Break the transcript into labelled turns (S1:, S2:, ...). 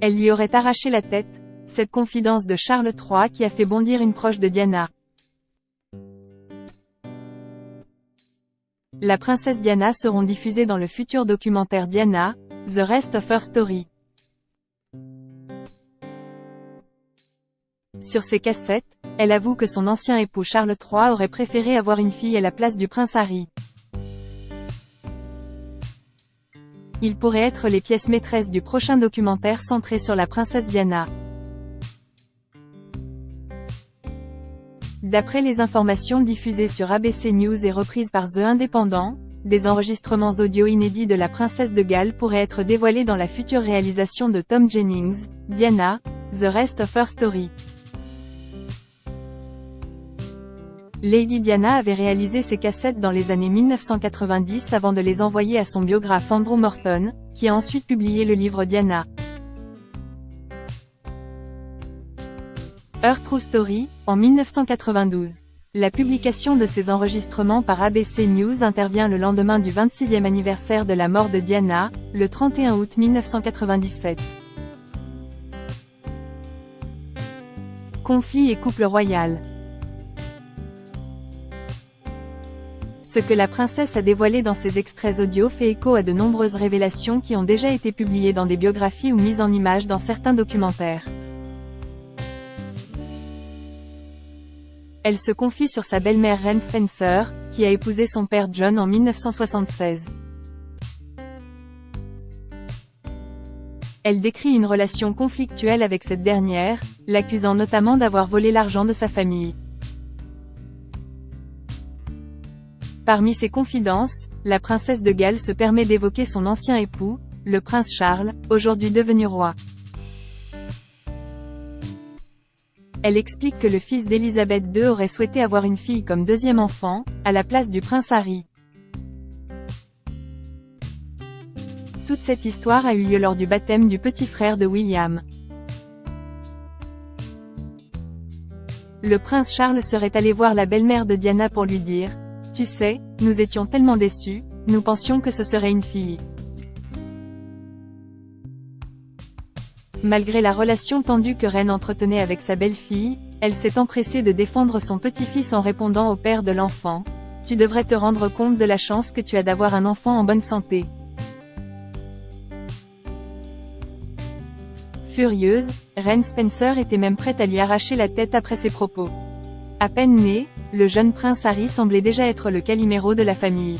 S1: Elle lui aurait arraché la tête, cette confidence de Charles III qui a fait bondir une proche de Diana. La princesse Diana seront diffusées dans le futur documentaire Diana, The Rest of Her Story. Sur ses cassettes, elle avoue que son ancien époux Charles III aurait préféré avoir une fille à la place du prince Harry. Ils pourraient être les pièces maîtresses du prochain documentaire centré sur la princesse Diana. D'après les informations diffusées sur ABC News et reprises par The Independent, des enregistrements audio inédits de la princesse de Galles pourraient être dévoilés dans la future réalisation de Tom Jennings, Diana, The Rest of Her Story. Lady Diana avait réalisé ces cassettes dans les années 1990 avant de les envoyer à son biographe Andrew Morton, qui a ensuite publié le livre Diana. Her True Story, en 1992. La publication de ces enregistrements par ABC News intervient le lendemain du 26e anniversaire de la mort de Diana, le 31 août 1997. Conflit et couple royal. Ce que la princesse a dévoilé dans ces extraits audio fait écho à de nombreuses révélations qui ont déjà été publiées dans des biographies ou mises en images dans certains documentaires. Elle se confie sur sa belle-mère Reine Spencer, qui a épousé son père John en 1976. Elle décrit une relation conflictuelle avec cette dernière, l'accusant notamment d'avoir volé l'argent de sa famille. Parmi ses confidences, la princesse de Galles se permet d'évoquer son ancien époux, le prince Charles, aujourd'hui devenu roi. Elle explique que le fils d'Élisabeth II aurait souhaité avoir une fille comme deuxième enfant, à la place du prince Harry. Toute cette histoire a eu lieu lors du baptême du petit frère de William. Le prince Charles serait allé voir la belle-mère de Diana pour lui dire « Tu sais, nous étions tellement déçus, nous pensions que ce serait une fille. » Malgré la relation tendue que Reine entretenait avec sa belle-fille, elle s'est empressée de défendre son petit-fils en répondant au père de l'enfant « Tu devrais te rendre compte de la chance que tu as d'avoir un enfant en bonne santé. » Furieuse, Reine Spencer était même prête à lui arracher la tête après ses propos. À peine né, le jeune prince Harry semblait déjà être le Calimero de la famille.